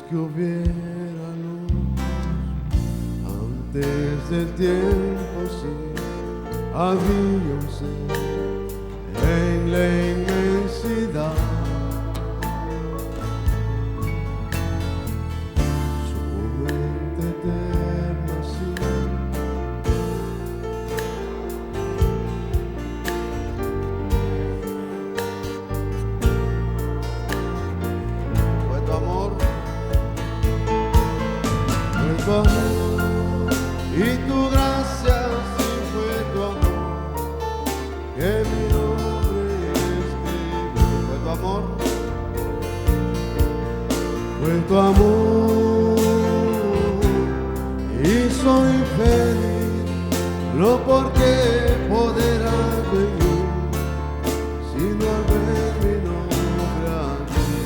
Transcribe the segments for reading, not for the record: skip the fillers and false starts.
que hubiera luz antes del tiempo, sí, había un ser en la inmensidad. Su mente eterna, sí, fue tu amor, y tu gracia, sí, fue tu amor que mi nombre escribió. Fue tu amor, fue tu amor, y soy feliz, no porque poder venir, sino al ver mi nombre allí,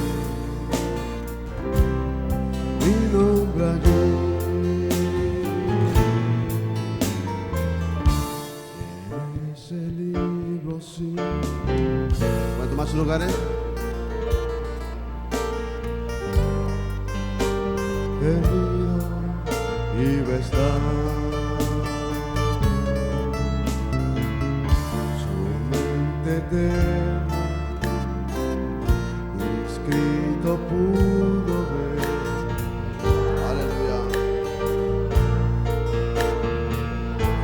mi nombre allí. Sí. ¿Cuántos más lugares? Perdido iba a estar. Su mente eterna, inscrito pudo ver. Aleluya.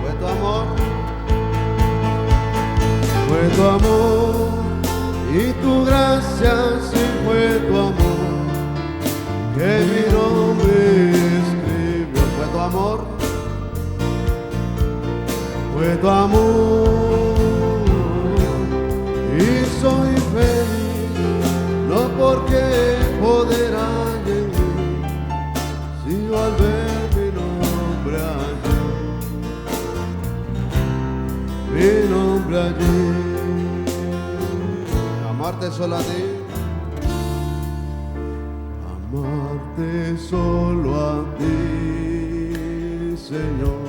Fue tu amor, fue tu amor, y tu gracia, sí, fue tu amor que mi nombre escribió. Fue tu amor, fue tu amor, y soy feliz, no porque poder hay en mí, sino al ver mi nombre allí, mi nombre allí. Amarte solo a ti, amarte solo a ti, Señor.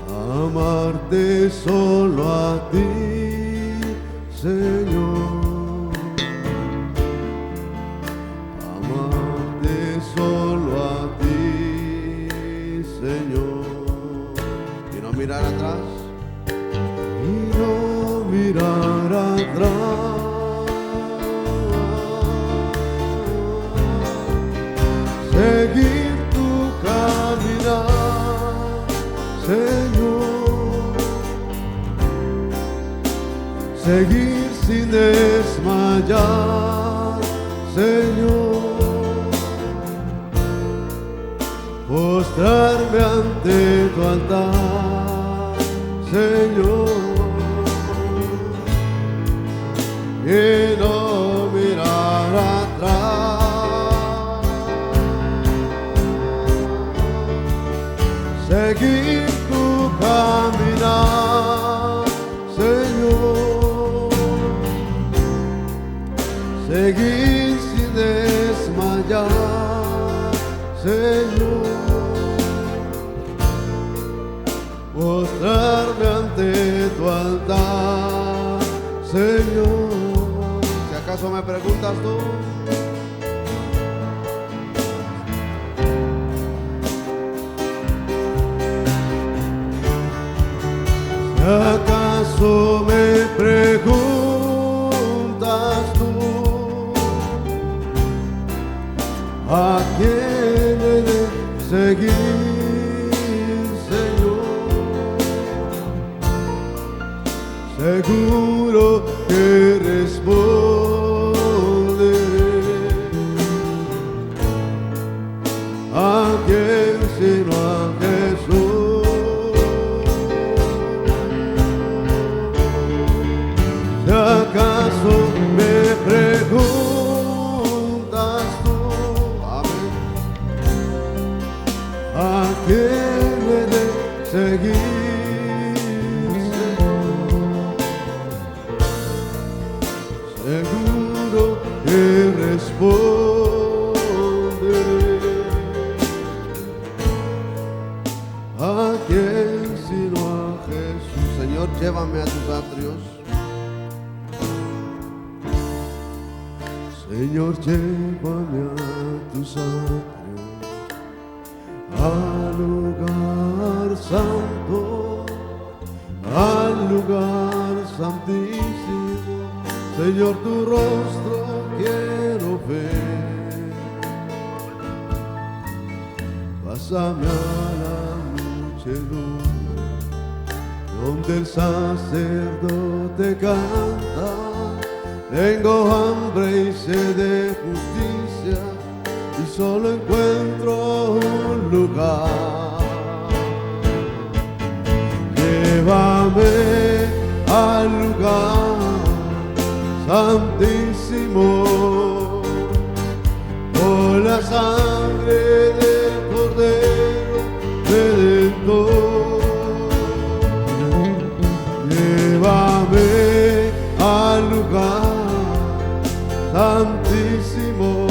Amarte solo a ti, Señor. Amarte solo a ti, Señor. Y no mirar atrás, y no mirar atrás, seguir tu caminar, Señor, seguir sin desmayar, Señor, postrarme ante tu altar, Señor, y no mirar atrás, seguir tu caminar, Señor, seguir sin desmayar, Señor, postrarme ante tu altar, Señor. Si acaso me preguntas tú, si acaso me preguntas tú, ¿a quién he de seguir, Señor? Seguro que responderé, ¿a quién sino a Jesús? Si acaso me preguntas tú, amén, ¿a quién he de seguir? Seguro que responderé, ¿a quién sino a Jesús? Señor, llévame a tus atrios, Señor, llévame a tus atrios, al lugar santo, al lugar santísimo. Señor, tu rostro quiero ver. Pásame a la muchedumbre, donde el sacerdote canta. Tengo hambre y sed de justicia, y solo encuentro un lugar. Llévame al lugar santísimo, por la sangre del Cordero Redentor. Llévame al lugar santísimo,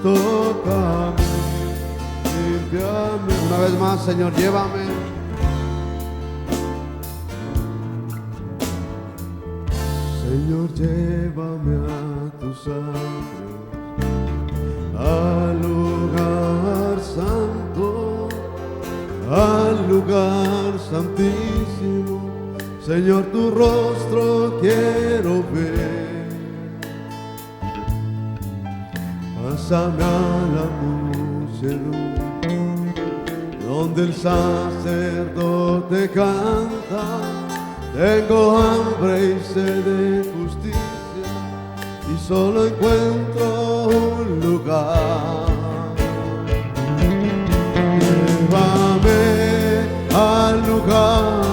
tócame, límpiame. Una vez más, Señor, llévame. Señor, llévame a tus atrios, al lugar santo, al lugar santísimo. Señor, tu rostro quiero ver. Pásame a la muchedumbre, donde el sacerdote canta. Tengo hambre y sed de justicia, y solo encuentro un lugar. Llévame al lugar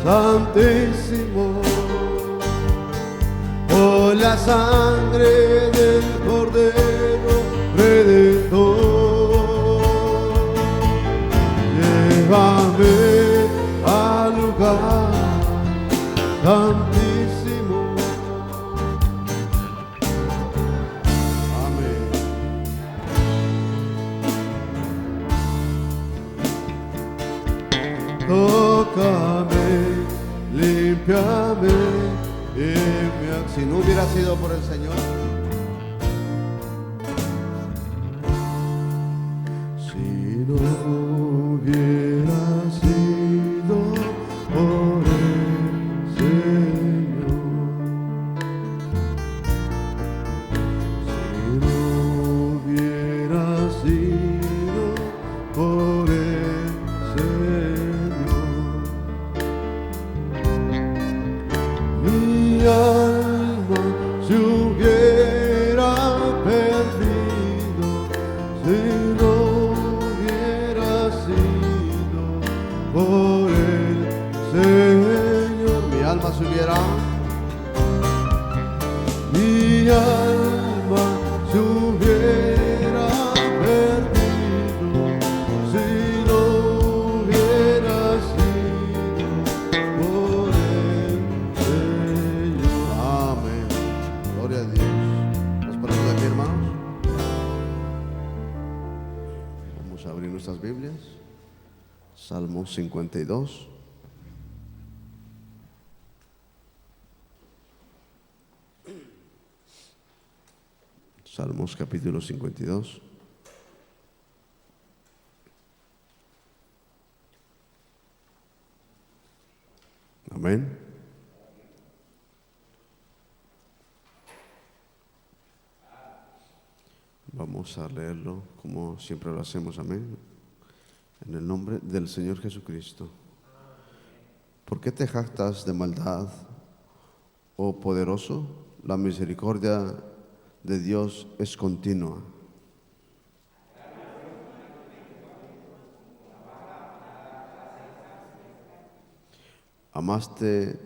santísimo, por la sangre del Cordero Redentor. Llévame al lugar santísimo. Amén. Tócame, límpiame, si no hubiera sido por el Señor, si no hubiera sido por el Señor, si no hubiera sido por el Señor, mi alma se hubiera perdido, si no hubiera sido por el Señor. Mi alma se hubiera, mi alma se hubiera perdido, si no hubiera sido por el Señor. Amén. Gloria a Dios. ¿Nos ponemos de pie, hermanos? Vamos a abrir nuestras Biblias. Salmo 52. Salmos capítulo 52. Amén. Vamos a leerlo como siempre lo hacemos. Amén. En el nombre del Señor Jesucristo. ¿Por qué te jactas de maldad, oh poderoso? La misericordia de Dios es continua. Amaste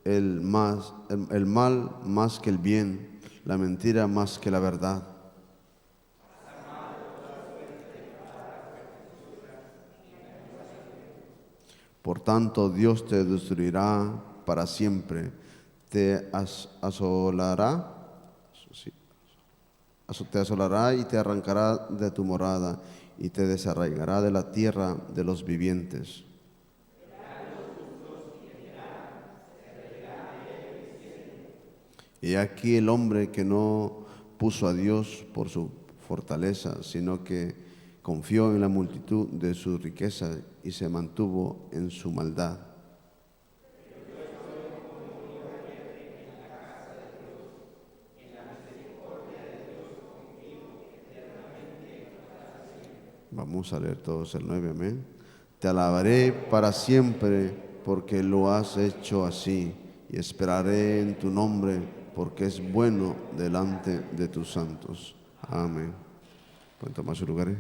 el mal más que el bien, la mentira más que la verdad. Por tanto, Dios te destruirá para siempre, te asolará y te arrancará de tu morada y te desarraigará de la tierra de los vivientes. Y aquí el hombre que no puso a Dios por su fortaleza, sino que confió en la multitud de su riqueza y se mantuvo en su maldad. Vamos a leer todos el 9, amén. Te alabaré para siempre porque lo has hecho así, y esperaré en tu nombre porque es bueno delante de tus santos. Amén. Pueden tomar sus lugares.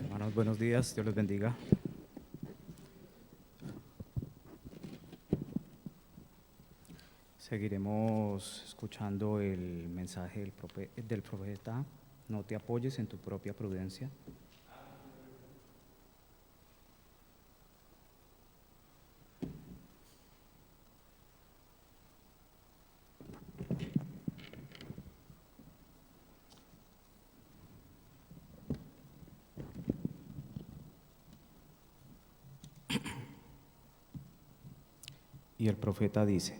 Hermanos, buenos días, Dios los bendiga. Seguiremos escuchando el mensaje del profeta: no te apoyes en tu propia prudencia. Y el profeta dice: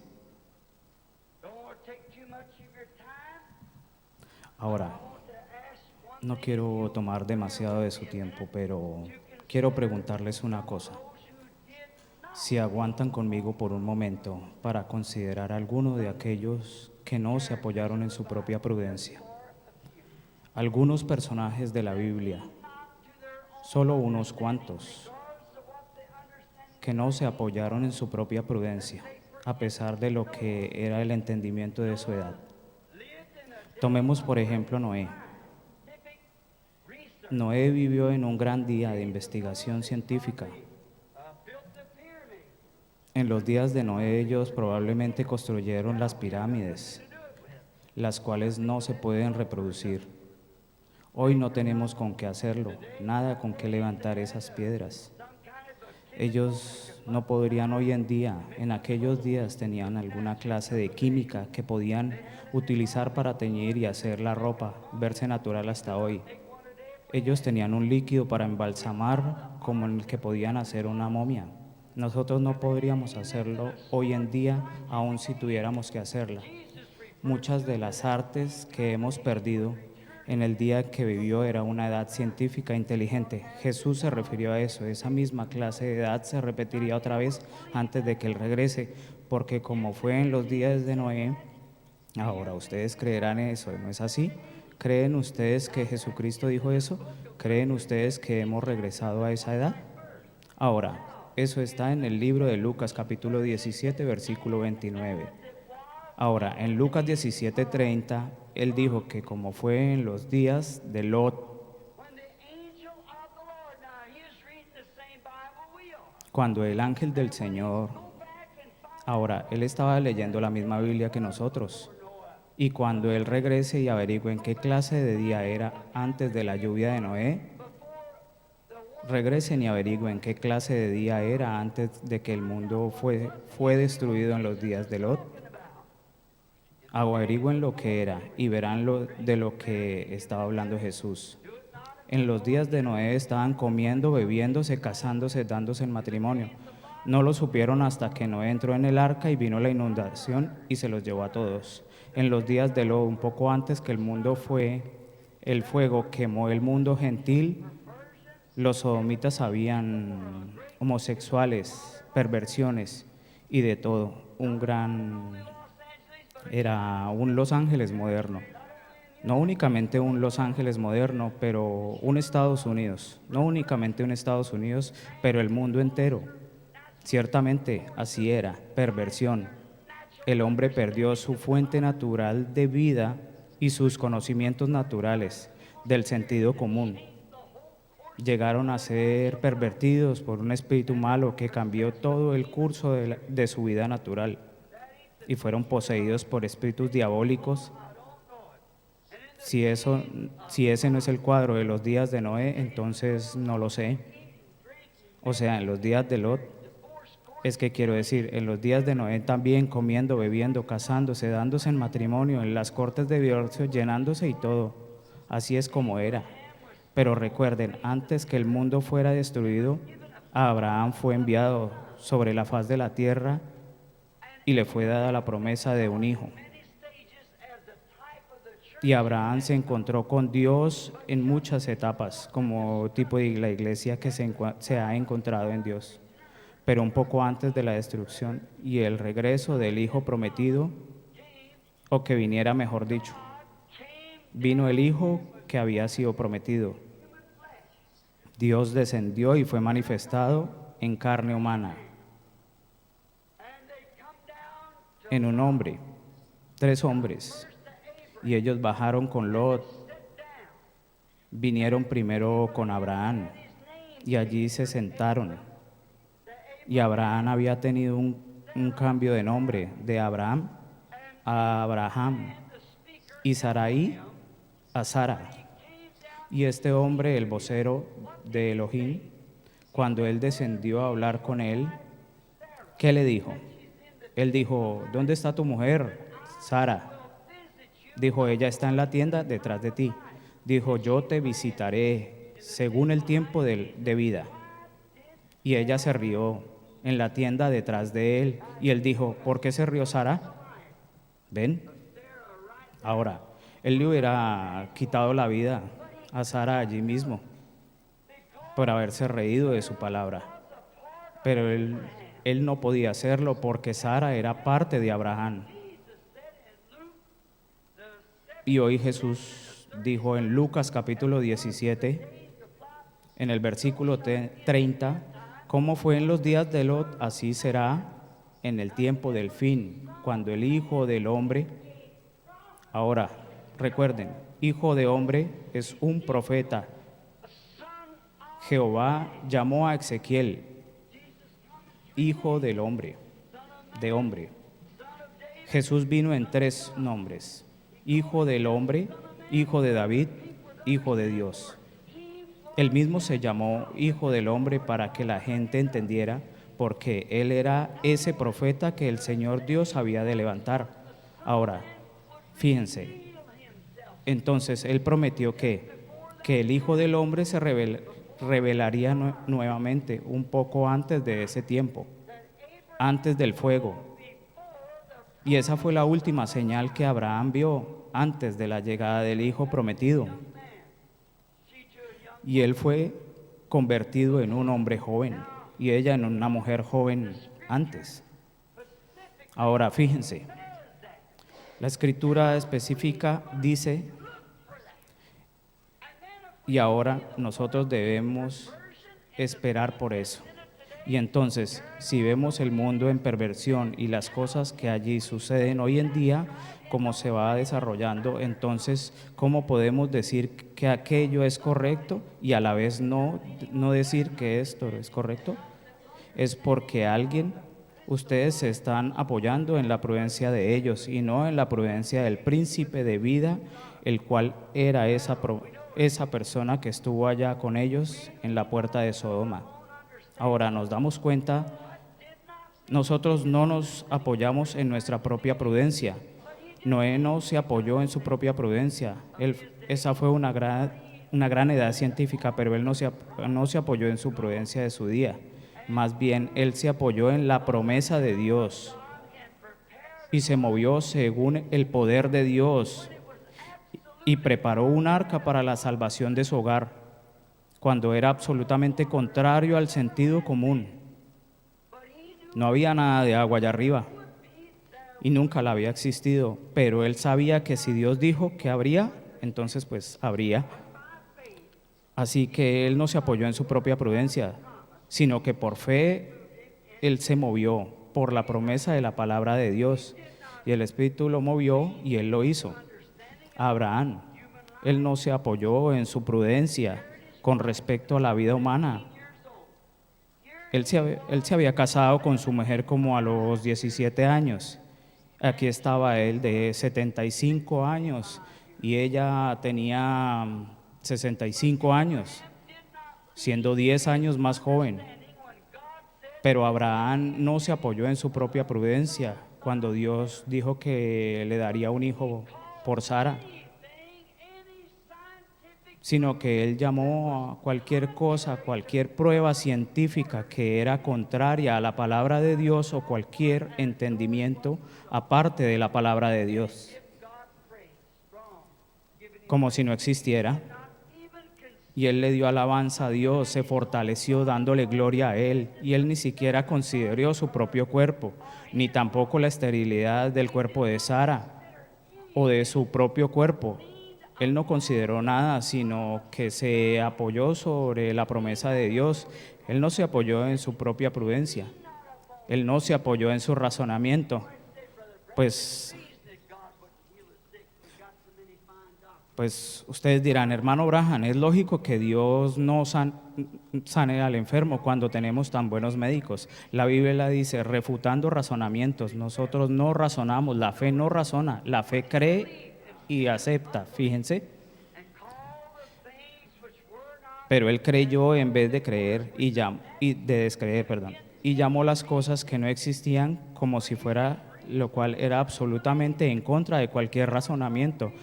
ahora, no quiero tomar demasiado de su tiempo, pero quiero preguntarles una cosa. Si aguantan conmigo por un momento para considerar alguno de aquellos que no se apoyaron en su propia prudencia. Algunos personajes de la Biblia, solo unos cuantos, que no se apoyaron en su propia prudencia, a pesar de lo que era el entendimiento de su edad. Tomemos por ejemplo Noé. Noé vivió en un gran día de investigación científica. En los días de Noé ellos probablemente construyeron las pirámides, las cuales no se pueden reproducir. Hoy no tenemos con qué hacerlo, nada con qué levantar esas piedras. Ellos no podrían hoy en día, en aquellos días tenían alguna clase de química que podían utilizar para teñir y hacer la ropa, verse natural hasta hoy. Ellos tenían un líquido para embalsamar como en el que podían hacer una momia. Nosotros no podríamos hacerlo hoy en día, aun si tuviéramos que hacerla. Muchas de las artes que hemos perdido en el día que vivió era una edad científica inteligente. Jesús se refirió a eso. Esa misma clase de edad se repetiría otra vez antes de que Él regrese, porque como fue en los días de Noé, ahora ustedes creerán eso, ¿no es así? ¿Creen ustedes que Jesucristo dijo eso? ¿Creen ustedes que hemos regresado a esa edad? Ahora, eso está en el libro de Lucas capítulo 17, versículo 29. Ahora, en Lucas 17:30, Él dijo que como fue en los días de Lot, cuando el ángel del Señor, ahora, Él estaba leyendo la misma Biblia que nosotros, y cuando Él regrese y averigüe en qué clase de día era antes de la lluvia de Noé, regresen y averigüen qué clase de día era antes de que el mundo fue destruido en los días de Lot. Averigüen lo que era y verán de lo que estaba hablando Jesús. En los días de Noé estaban comiendo, bebiéndose, casándose, dándose en matrimonio. No lo supieron hasta que Noé entró en el arca y vino la inundación y se los llevó a todos. En los días de Lot, un poco antes que el mundo el fuego quemó el mundo gentil, los sodomitas habían homosexuales, perversiones y de todo. Era un Los Ángeles moderno. No únicamente un Los Ángeles moderno, pero un Estados Unidos. No únicamente un Estados Unidos, pero el mundo entero. Ciertamente así era, perversión. El hombre perdió su fuente natural de vida y sus conocimientos naturales del sentido común. Llegaron a ser pervertidos por un espíritu malo que cambió todo el curso de su vida natural. y fueron poseídos por espíritus diabólicos. Si ese no es el cuadro de los días de Noé, entonces no lo sé. O sea, en los días de Lot, es que quiero decir, en los días de Noé también comiendo, bebiendo, casándose, dándose en matrimonio, en las cortes de divorcio, llenándose y todo. Así es como era. Pero recuerden, antes que el mundo fuera destruido, a Abraham fue enviado sobre la faz de la tierra y le fue dada la promesa de un hijo. Y Abraham se encontró con Dios en muchas etapas, como tipo de la iglesia que se ha encontrado en Dios. Pero un poco antes de la destrucción y el regreso del hijo prometido, o que viniera, mejor dicho, vino el hijo que había sido prometido. Dios descendió y fue manifestado en carne humana, en un hombre, 3 hombres, y ellos bajaron con Lot, vinieron primero con Abraham, y allí se sentaron. Y Abraham había tenido un cambio de nombre, de Abraham a Abraham, y Sarai a Sara. Y este hombre, el vocero de Elohim, cuando él descendió a hablar con él, ¿qué le dijo? Él dijo, ¿dónde está tu mujer, Sara? Dijo, ella está en la tienda detrás de ti. Dijo, yo te visitaré según el tiempo de vida. Y ella se rió en la tienda detrás de él. Y él dijo, ¿por qué se rió Sara? ¿Ven? Ahora, él le hubiera quitado la vida a Sara allí mismo por haberse reído de su palabra. Pero él no podía hacerlo porque Sara era parte de Abraham. Y hoy Jesús dijo en Lucas capítulo 17, en el versículo 30, como fue en los días de Lot, así será en el tiempo del fin, cuando el Hijo del Hombre. Ahora, recuerden, Hijo de Hombre es un profeta. Jehová llamó a Ezequiel Hijo del Hombre, de hombre. Jesús vino en 3 nombres: Hijo del Hombre, Hijo de David, Hijo de Dios. Él mismo se llamó Hijo del Hombre para que la gente entendiera, porque Él era ese profeta que el Señor Dios había de levantar. Ahora, fíjense, entonces Él prometió que el Hijo del Hombre se revelaría nuevamente un poco antes de ese tiempo, antes del fuego. Y esa fue la última señal que Abraham vio antes de la llegada del Hijo prometido. Y él fue convertido en un hombre joven y ella en una mujer joven antes. Ahora, fíjense, la escritura específica dice, y ahora nosotros debemos esperar por eso. Y entonces, si vemos el mundo en perversión y las cosas que allí suceden hoy en día, cómo se va desarrollando, entonces, ¿cómo podemos decir que aquello es correcto y a la vez no decir que esto es correcto? Es porque ustedes se están apoyando en la prudencia de ellos y no en la prudencia del príncipe de vida, el cual era esa persona que estuvo allá con ellos en la puerta de Sodoma. Ahora nos damos cuenta, nosotros no nos apoyamos en nuestra propia prudencia. Noé no se apoyó en su propia prudencia. Esa fue una gran edad científica, pero él no se apoyó en su prudencia de su día. Más bien, él se apoyó en la promesa de Dios y se movió según el poder de Dios y preparó un arca para la salvación de su hogar, cuando era absolutamente contrario al sentido común. No había nada de agua allá arriba y nunca la había existido, pero él sabía que si Dios dijo que habría, entonces pues habría. Así que él no se apoyó en su propia prudencia, sino que por fe él se movió por la promesa de la palabra de Dios, y el Espíritu lo movió y él lo hizo. Abraham, él no se apoyó en su prudencia con respecto a la vida humana. Él se había casado con su mujer como a los 17 años, Aquí estaba él de 75 años y ella tenía 65 años, siendo 10 años más joven. Pero Abraham no se apoyó en su propia prudencia cuando Dios dijo que le daría un hijo por Sara, sino que él llamó a cualquier cosa, cualquier prueba científica que era contraria a la palabra de Dios o cualquier entendimiento aparte de la palabra de Dios, como si no existiera. Y él le dio alabanza a Dios, se fortaleció dándole gloria a él, y él ni siquiera consideró su propio cuerpo, ni tampoco la esterilidad del cuerpo de Sara o de su propio cuerpo. Él no consideró nada, sino que se apoyó sobre la promesa de Dios. Él no se apoyó en su propia prudencia, él no se apoyó en su razonamiento, pues ustedes dirán, hermano Braham, es lógico que Dios no sane al enfermo cuando tenemos tan buenos médicos. La Biblia dice, refutando razonamientos. Nosotros no razonamos, la fe no razona, la fe cree y acepta, fíjense. Pero él creyó en vez de creer y de descreer, y llamó las cosas que no existían como si fuera, lo cual era absolutamente en contra de cualquier razonamiento.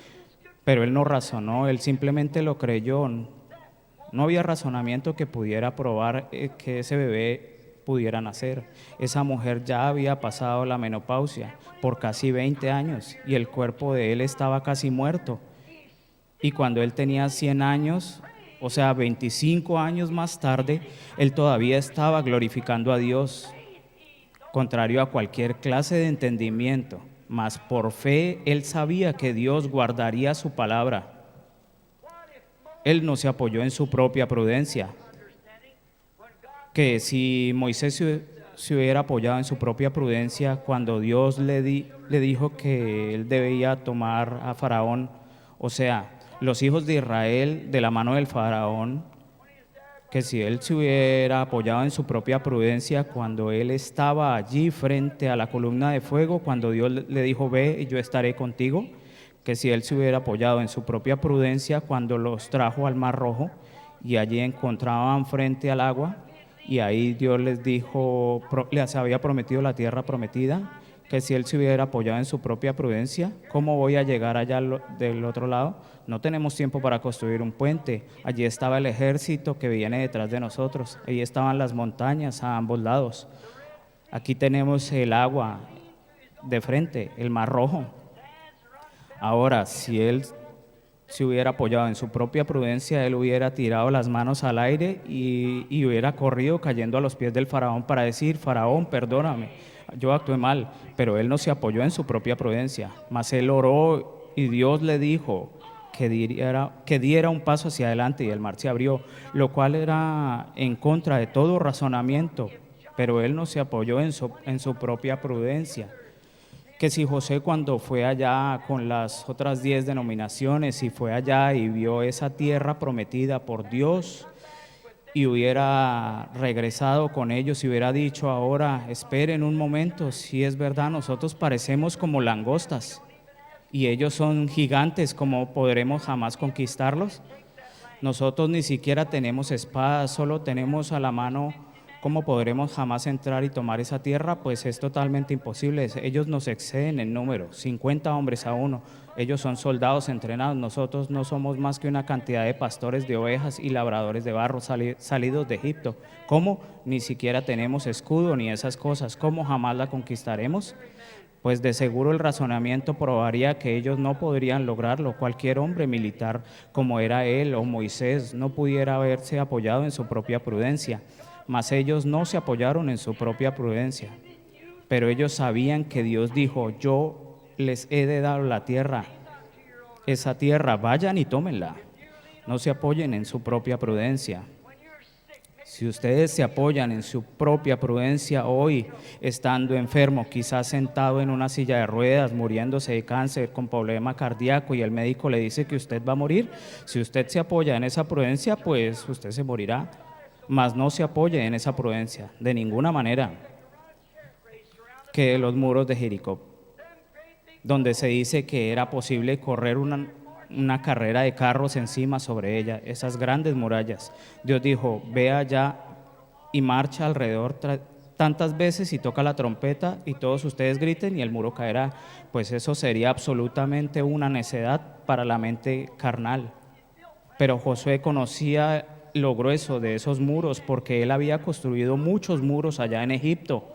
Pero él no razonó, él simplemente lo creyó. No había razonamiento que pudiera probar que ese bebé pudiera nacer. Esa mujer ya había pasado la menopausia por casi 20 años y el cuerpo de él estaba casi muerto. Y cuando él tenía 100 años, o sea, 25 años más tarde, él todavía estaba glorificando a Dios, contrario a cualquier clase de entendimiento. Mas por fe él sabía que Dios guardaría su palabra. Él no se apoyó en su propia prudencia, que si Moisés se hubiera apoyado en su propia prudencia cuando Dios le dijo que él debía tomar a Faraón, o sea, los hijos de Israel de la mano del Faraón, que si él se hubiera apoyado en su propia prudencia cuando él estaba allí frente a la columna de fuego, cuando Dios le dijo, ve y yo estaré contigo, que si él se hubiera apoyado en su propia prudencia cuando los trajo al Mar Rojo y allí encontraban frente al agua, y ahí Dios les dijo, les había prometido la tierra prometida, que si él se hubiera apoyado en su propia prudencia, ¿cómo voy a llegar allá del otro lado? No tenemos tiempo para construir un puente. Allí estaba el ejército que viene detrás de nosotros. Allí estaban las montañas a ambos lados. Aquí tenemos el agua de frente, el Mar Rojo. Ahora, si él se hubiera apoyado en su propia prudencia, él hubiera tirado las manos al aire y hubiera corrido cayendo a los pies del faraón para decir, Faraón, perdóname, yo actué mal. Pero él no se apoyó en su propia prudencia, mas él oró y Dios le dijo que diera un paso hacia adelante y el mar se abrió, lo cual era en contra de todo razonamiento, pero él no se apoyó en su propia prudencia. Que si José cuando fue allá con las otras 10 denominaciones y fue allá y vio esa tierra prometida por Dios y hubiera regresado con ellos y hubiera dicho ahora, esperen un momento, si es verdad, nosotros parecemos como langostas y ellos son gigantes, ¿cómo podremos jamás conquistarlos? Nosotros ni siquiera tenemos espadas, solo tenemos a la mano. ¿Cómo podremos jamás entrar y tomar esa tierra? Pues es totalmente imposible. Ellos nos exceden en número, 50 hombres a uno. Ellos son soldados entrenados. Nosotros no somos más que una cantidad de pastores de ovejas y labradores de barro salidos de Egipto. ¿Cómo? Ni siquiera tenemos escudo ni esas cosas. ¿Cómo jamás la conquistaremos? Pues de seguro el razonamiento probaría que ellos no podrían lograrlo. Cualquier hombre militar como era él o Moisés no pudiera haberse apoyado en su propia prudencia. Mas ellos no se apoyaron en su propia prudencia, pero ellos sabían que Dios dijo, yo les he de dar la tierra, esa tierra, vayan y tómenla. No se apoyen en su propia prudencia. Si ustedes se apoyan en su propia prudencia hoy, estando enfermo, quizás sentado en una silla de ruedas, muriéndose de cáncer, con problema cardíaco, y el médico le dice que usted va a morir, si usted se apoya en esa prudencia, pues usted se morirá. Mas no se apoye en esa prudencia, de ninguna manera, que los muros de Jericó. donde se dice que era posible correr una carrera de carros encima sobre ella, esas grandes murallas. Dios dijo, ve allá y marcha alrededor tantas veces y toca la trompeta y todos ustedes griten y el muro caerá. Pues eso sería absolutamente una necedad para la mente carnal. Pero Josué conocía lo grueso de esos muros porque él había construido muchos muros allá en Egipto.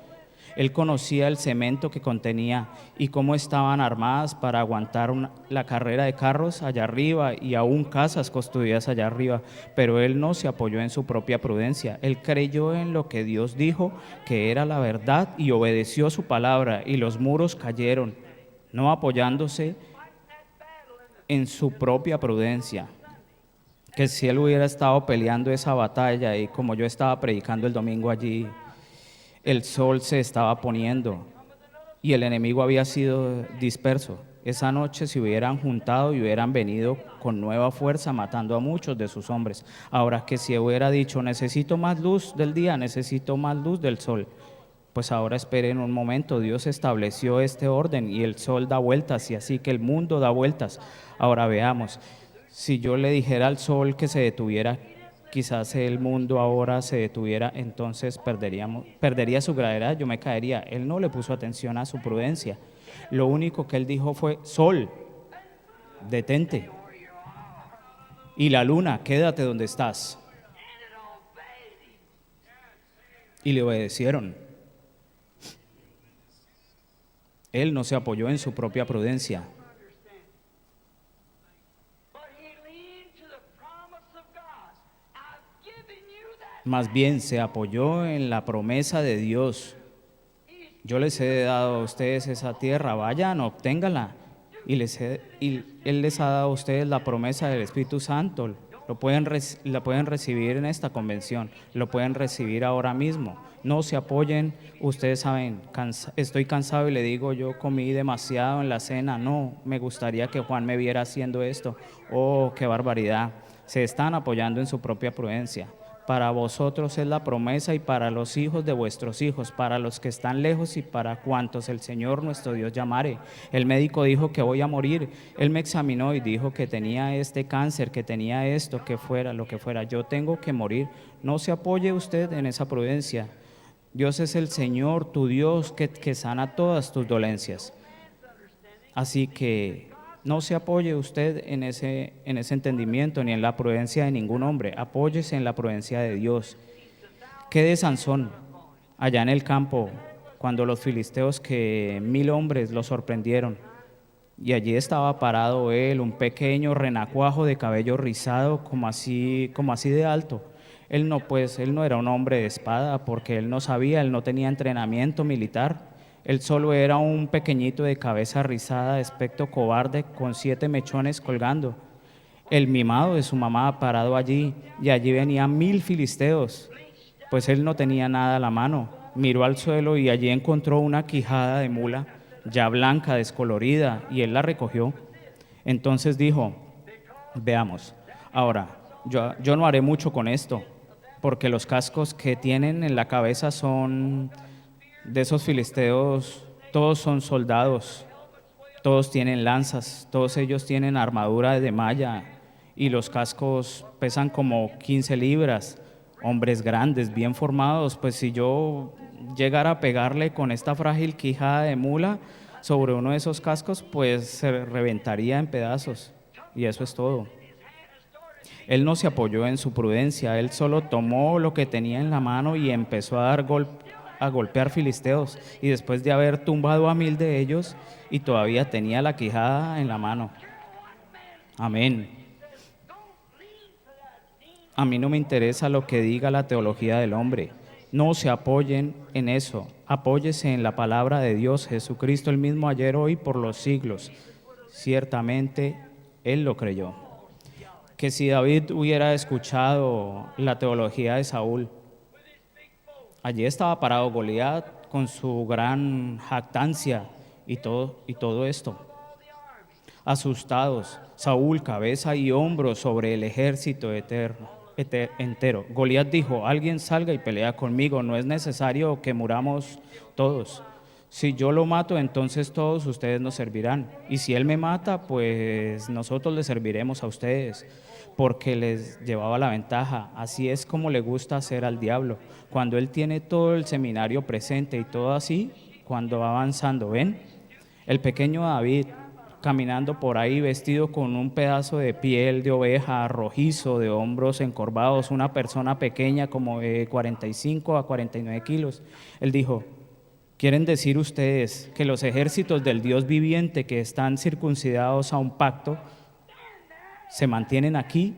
Él conocía el cemento que contenía y cómo estaban armadas para aguantar la carrera de carros allá arriba y aún casas construidas allá arriba. Pero él no se apoyó en su propia prudencia. Él creyó en lo que Dios dijo que era la verdad y obedeció su palabra y los muros cayeron, no apoyándose en su propia prudencia. Que si él hubiera estado peleando esa batalla y como yo estaba predicando el domingo allí, el sol se estaba poniendo y el enemigo había sido disperso. Esa noche se hubieran juntado y hubieran venido con nueva fuerza matando a muchos de sus hombres. Ahora que si hubiera dicho, necesito más luz del día, necesito más luz del sol, pues ahora esperen un momento, Dios estableció este orden y el sol da vueltas y así que el mundo da vueltas. Ahora veamos, si yo le dijera al sol que se detuviera, quizás el mundo ahora se detuviera, entonces perdería su gravedad, yo me caería. Él no le puso atención a su prudencia. Lo único que él dijo fue, sol, detente. Y la luna, quédate donde estás. Y le obedecieron. Él no se apoyó en su propia prudencia. Más bien se apoyó en la promesa de Dios. Yo les he dado a ustedes esa tierra, vayan, obténganla. Y Él les ha dado a ustedes la promesa del Espíritu Santo. La pueden recibir en esta convención, lo pueden recibir ahora mismo. No se apoyen, ustedes saben, estoy cansado y le digo, yo comí demasiado en la cena, no, me gustaría que Juan me viera haciendo esto. Oh, qué barbaridad. Se están apoyando en su propia prudencia. Para vosotros es la promesa y para los hijos de vuestros hijos, para los que están lejos y para cuantos el Señor nuestro Dios llamare. El médico dijo que voy a morir. Él me examinó y dijo que tenía este cáncer, que tenía esto, que fuera lo que fuera. Yo tengo que morir. No se apoye usted en esa prudencia. Dios es el Señor, tu Dios, que sana todas tus dolencias. Así que no se apoye usted en ese entendimiento ni en la prudencia de ningún hombre. Apóyese en la prudencia de Dios. ¿Qué de Sansón allá en el campo cuando los filisteos, que 1000 hombres lo sorprendieron? Y allí estaba parado él, un pequeño renacuajo de cabello rizado, como así de alto. Él no era un hombre de espada porque él no sabía, él no tenía entrenamiento militar. Él solo era un pequeñito de cabeza rizada, de aspecto cobarde, con 7 mechones colgando. El mimado de su mamá parado allí, y allí venían 1000 filisteos. Pues él no tenía nada a la mano. Miró al suelo y allí encontró una quijada de mula, ya blanca, descolorida, y él la recogió. Entonces dijo, veamos, ahora, yo no haré mucho con esto, porque los cascos que tienen en la cabeza son de esos filisteos, todos son soldados, todos tienen lanzas, todos ellos tienen armadura de malla y los cascos pesan como 15 libras, hombres grandes, bien formados. Pues si yo llegara a pegarle con esta frágil quijada de mula sobre uno de esos cascos, pues se reventaría en pedazos y eso es todo. Él no se apoyó en su prudencia, él solo tomó lo que tenía en la mano y empezó a golpear filisteos, y después de haber tumbado a 1000 de ellos y todavía tenía la quijada en la mano. Amén. A mí no me interesa lo que diga la teología del hombre. No se apoyen en eso. Apóyese en la palabra de Dios, Jesucristo el mismo ayer, hoy, por los siglos. Ciertamente Él lo creyó. Que si David hubiera escuchado la teología de Saúl, allí estaba parado Goliat con su gran jactancia y todo esto. Asustados, Saúl, cabeza y hombros sobre el ejército entero. Goliat dijo, alguien salga y pelea conmigo, no es necesario que muramos todos. Si yo lo mato, entonces todos ustedes nos servirán. Y si él me mata, pues nosotros les serviremos a ustedes, porque les llevaba la ventaja. Así es como le gusta hacer al diablo. Cuando él tiene todo el seminario presente y todo así, cuando va avanzando, ¿ven? El pequeño David caminando por ahí vestido con un pedazo de piel de oveja rojizo, de hombros encorvados, una persona pequeña como de 45 a 49 kilos. Él dijo: ¿quieren decir ustedes que los ejércitos del Dios viviente que están circuncidados a un pacto se mantienen aquí?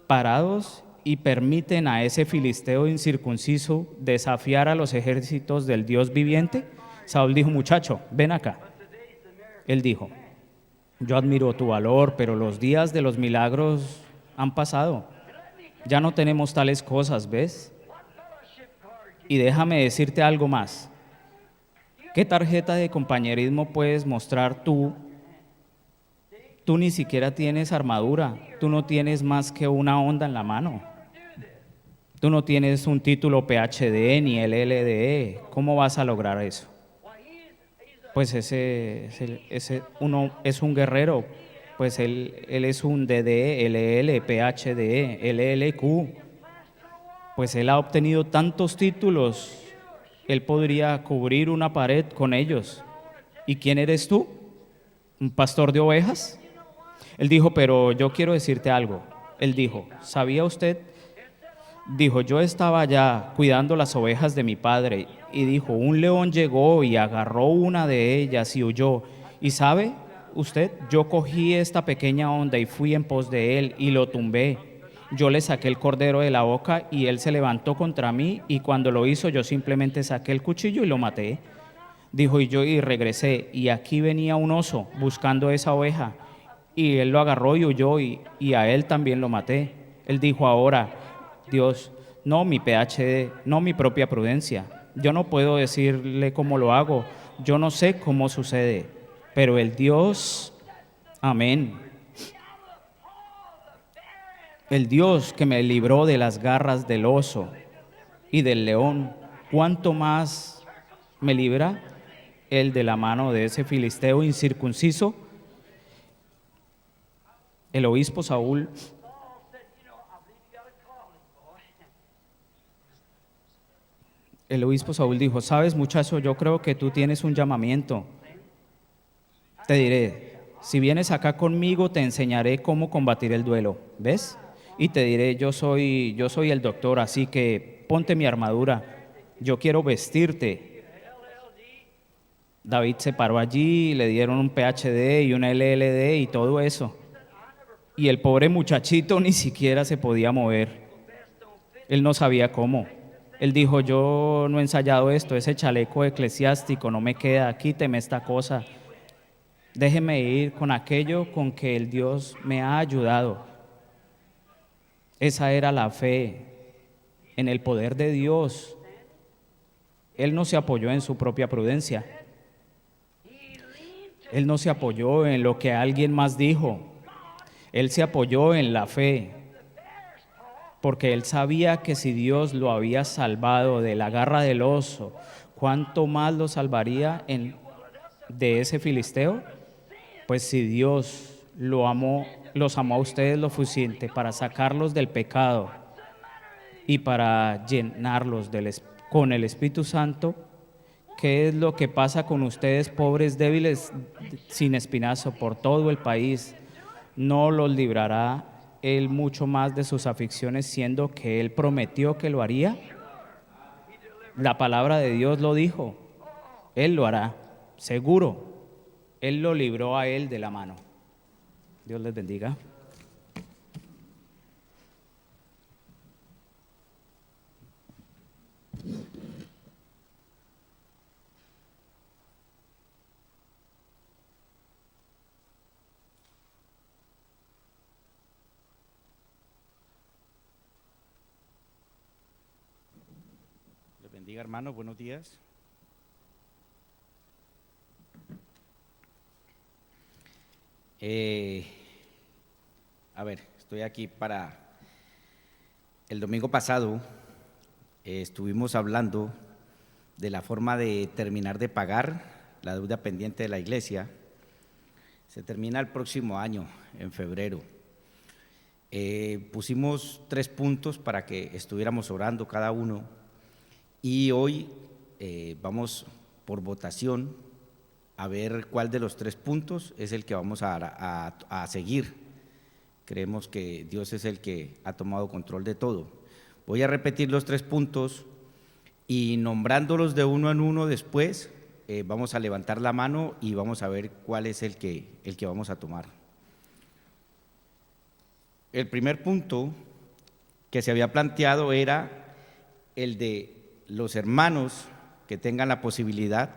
Parados y permiten a ese filisteo incircunciso desafiar a los ejércitos del Dios viviente. Saúl dijo: muchacho, ven acá. Él dijo: yo admiro tu valor, pero los días de los milagros han pasado. Ya no tenemos tales cosas, ¿ves? Y déjame decirte algo más. ¿Qué tarjeta de compañerismo puedes mostrar tú? Tú ni siquiera tienes armadura, tú no tienes más que una honda en la mano. Tú no tienes un título PhD ni LLD. ¿Cómo vas a lograr eso? Pues ese uno es un guerrero, pues él es un DD, LL, PhD, LLQ. Pues él ha obtenido tantos títulos, él podría cubrir una pared con ellos. ¿Y quién eres tú? ¿Un pastor de ovejas? Él dijo: pero yo quiero decirte algo. Él dijo: ¿sabía usted? Dijo: yo estaba allá cuidando las ovejas de mi padre, y dijo: un león llegó y agarró una de ellas y huyó. Y sabe usted, yo cogí esta pequeña onda y fui en pos de él y lo tumbé. Yo le saqué el cordero de la boca y él se levantó contra mí, y cuando lo hizo yo simplemente saqué el cuchillo y lo maté. Dijo: y regresé, y aquí venía un oso buscando esa oveja, y él lo agarró y huyó, y a él también lo maté. Él dijo: ahora, Dios, no mi PhD, no mi propia prudencia. Yo no puedo decirle cómo lo hago, yo no sé cómo sucede, pero el Dios, amén, el Dios que me libró de las garras del oso y del león, ¿cuánto más me libra el de la mano de ese filisteo incircunciso? El obispo Saúl dijo: sabes, muchacho, yo creo que tú tienes un llamamiento. Te diré, si vienes acá conmigo te enseñaré cómo combatir el duelo, ¿ves? Y te diré, yo soy el doctor, así que ponte mi armadura, yo quiero vestirte. David se paró allí, le dieron un PhD y una LLD y todo eso. Y el pobre muchachito ni siquiera se podía mover. Él no sabía cómo. Él dijo: yo no he ensayado esto, ese chaleco eclesiástico no me queda, quíteme esta cosa. Déjeme ir con aquello con que el Dios me ha ayudado. Esa era la fe en el poder de Dios. Él no se apoyó en su propia prudencia. Él no se apoyó en lo que alguien más dijo. Él se apoyó en la fe, porque él sabía que si Dios lo había salvado de la garra del oso, ¿cuánto más lo salvaría de ese filisteo? Pues si Dios los amó a ustedes lo suficiente para sacarlos del pecado y para llenarlos con el Espíritu Santo, ¿qué es lo que pasa con ustedes, pobres débiles sin espinazo, por todo el país? ¿No los librará Él mucho más de sus aflicciones, siendo que Él prometió que lo haría? La palabra de Dios lo dijo, Él lo hará, seguro. Él lo libró a él de la mano. Dios les bendiga. Les bendiga, hermanos, buenos días. A ver, estoy aquí para... El domingo pasado estuvimos hablando de la forma de terminar de pagar la deuda pendiente de la iglesia. Se termina el próximo año, en febrero. Pusimos 3 puntos para que estuviéramos orando cada uno y hoy vamos por votación a ver cuál de los 3 puntos es el que vamos a seguir. Creemos que Dios es el que ha tomado control de todo. Voy a repetir los 3 puntos y nombrándolos de uno en uno después, vamos a levantar la mano y vamos a ver cuál es el que vamos a tomar. El primer punto que se había planteado era el de los hermanos que tengan la posibilidad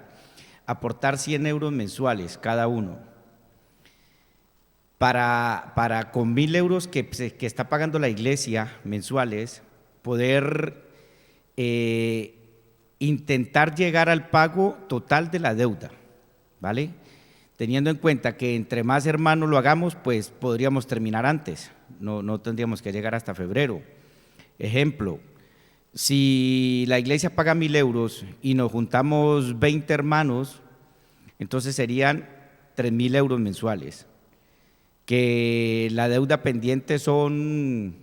aportar 100 euros mensuales cada uno para con 1.000 euros que está pagando la iglesia mensuales poder intentar llegar al pago total de la deuda, ¿vale? Teniendo en cuenta que entre más hermanos lo hagamos, pues podríamos terminar antes, no tendríamos que llegar hasta febrero. Ejemplo, si la iglesia paga 1.000 euros y nos juntamos 20 hermanos, entonces serían 3.000 euros mensuales, que la deuda pendiente son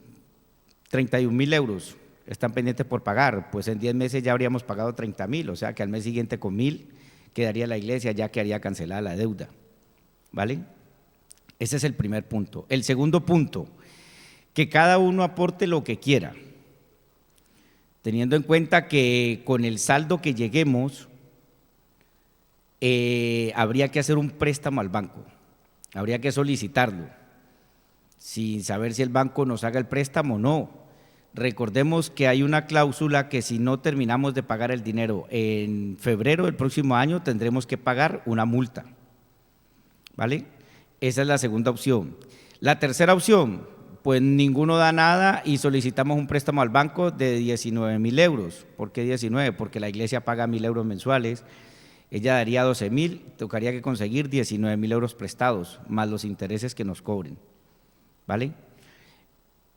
31.000 euros, están pendientes por pagar, pues en 10 meses ya habríamos pagado 30.000, o sea que al mes siguiente con 1.000 quedaría la iglesia, ya quedaría cancelada la deuda, ¿vale? Ese es el primer punto. El segundo punto, que cada uno aporte lo que quiera, teniendo en cuenta que con el saldo que lleguemos, habría que hacer un préstamo al banco, habría que solicitarlo, sin saber si el banco nos haga el préstamo o no. Recordemos que hay una cláusula que si no terminamos de pagar el dinero en febrero del próximo año, tendremos que pagar una multa, ¿vale? Esa es la segunda opción. La tercera opción, pues ninguno da nada y solicitamos un préstamo al banco de 19.000 euros. ¿Por qué 19? Porque la iglesia paga 1.000 euros mensuales, ella daría 12.000, tocaría que conseguir 19.000 euros prestados, más los intereses que nos cobren, ¿vale?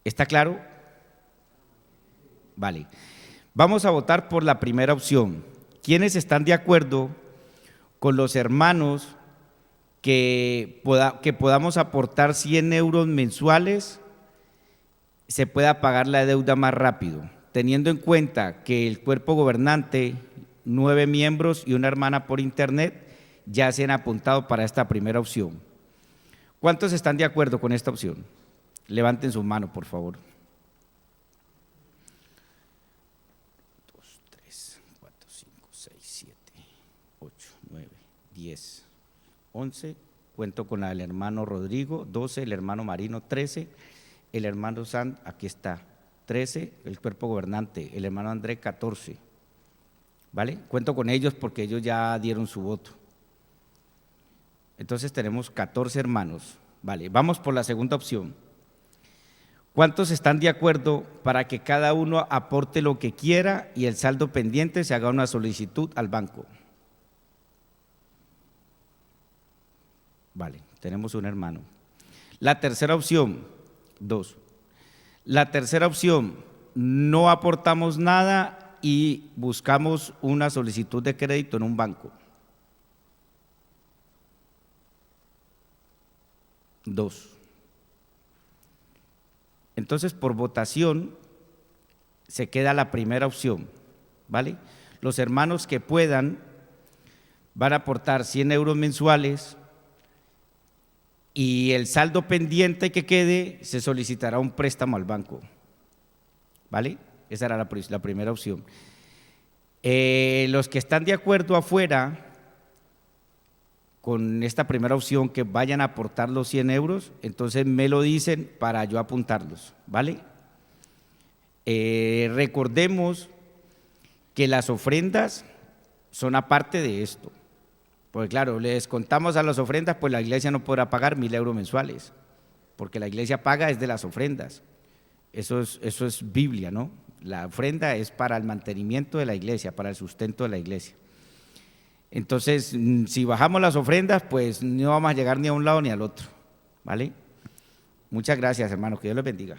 ¿Está claro? Vale. Vamos a votar por la primera opción. ¿Quiénes están de acuerdo con los hermanos que podamos aportar 100 euros mensuales, se pueda pagar la deuda más rápido, teniendo en cuenta que el cuerpo gobernante, 9 miembros y una hermana por internet ya se han apuntado para esta primera opción? ¿Cuántos están de acuerdo con esta opción? Levanten su mano, por favor. 2, 3, 4, 5, 6, 7, 8, 9, 10, 11. Cuento con la del hermano Rodrigo, 12, el hermano Marino, 13, el hermano San, aquí está, 13, el cuerpo gobernante, el hermano André, 14. ¿Vale? Cuento con ellos porque ellos ya dieron su voto. Entonces tenemos 14 hermanos. Vale, vamos por la segunda opción. ¿Cuántos están de acuerdo para que cada uno aporte lo que quiera y el saldo pendiente se haga una solicitud al banco? Vale, tenemos un hermano. La tercera opción, 2. La tercera opción, no aportamos nada y buscamos una solicitud de crédito en un banco. 2. Entonces, por votación, se queda la primera opción, ¿vale? Los hermanos que puedan van a aportar 100 euros mensuales y el saldo pendiente que quede se solicitará un préstamo al banco, ¿vale? Esa era la primera opción. Los que están de acuerdo afuera con esta primera opción, que vayan a aportar los 100 euros, entonces me lo dicen para yo apuntarlos, ¿vale? Recordemos que las ofrendas son aparte de esto, porque claro, le descontamos a las ofrendas, pues la iglesia no podrá pagar 1.000 euros mensuales, porque la iglesia paga es de las ofrendas, eso es Biblia, ¿no? La ofrenda es para el mantenimiento de la iglesia, para el sustento de la iglesia. Entonces, si bajamos las ofrendas, pues no vamos a llegar ni a un lado ni al otro, ¿vale? Muchas gracias, hermanos, que Dios les bendiga.